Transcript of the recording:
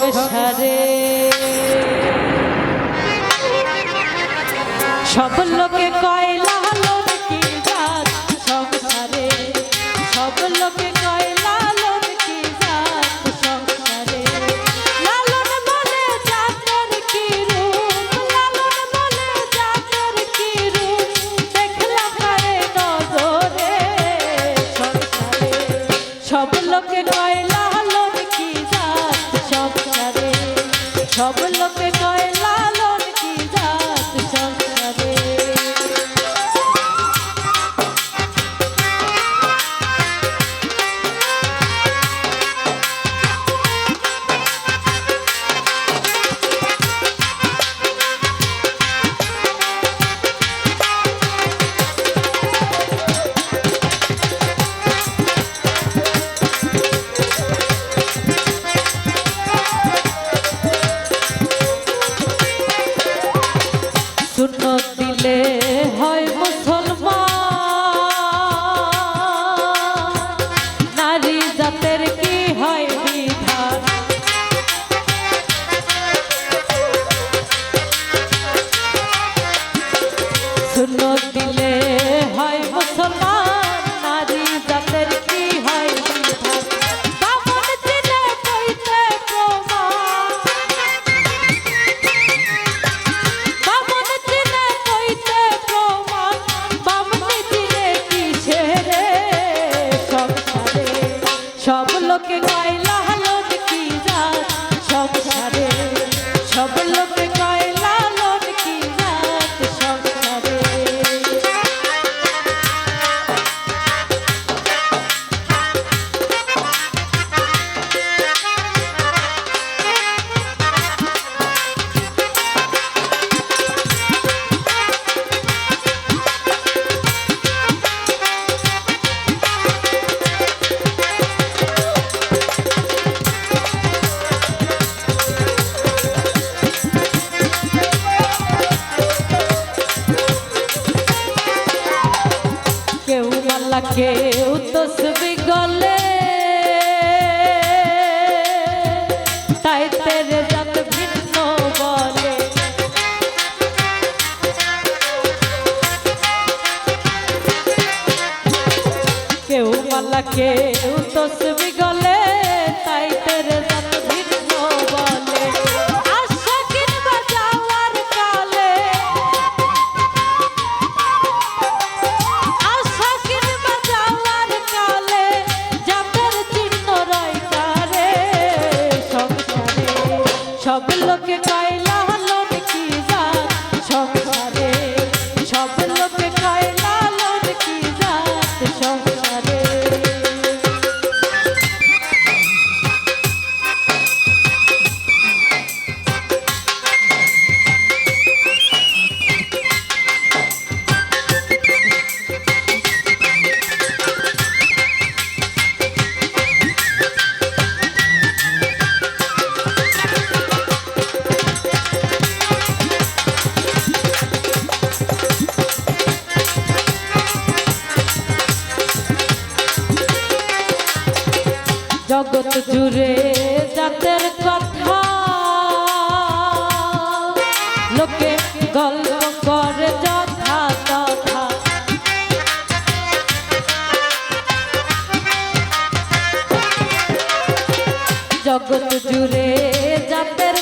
সংসারে সব লোকে কয় লালন কি জাত সংসারে, সব লোকে কয় লালন কি জাত সংসারে। লালন বলে জাতের কি রূপ, লালন বলে জাতের কি রূপ, দেখলাম পায়ে নজরে সংসারে। সব লোকে কয় লালন কি জাত সংসারে, সব লোকে কয় লালন কি জাত সংসারে। সুন্নত দিলে হয় মুসলমান, নারী জাতের কি হয় বিধান। সুন্নত দিলে হয় মুসলমান, নারী জাতের কি হয় বিধান। বামন চিনে কইতে প্রমাণ, বামন চিনে কইতে প্রমাণ, বামন চিনে কিসে রে সংসারে। সব লোকে কয় লালন কি জাত সংসারে, সব লোকে কয় লালন কি জাত সংসারে। কেউ মাল্লা কেউ তসবি গলে, তাই তেরে জাত ভিন্ন বলে। কেউ মাল্লা কেউ তসবি গলে, তাই তেরে জাত ভিন্ন বলে। আশা কিনবা যাওয়ার কালে, আশা কিনবা যাওয়ার কালে, জাতের চিহ্ন রয় কারে সংসারে। সব লোকে কয় লালন কি জাত সংসারে, সব লোকে কয় লালন কি জাত সংসারে। জগৎ জুড়ে জাতের কথা লোকে গল্প করে যথা তথা। জগৎ জুড়ে জাতের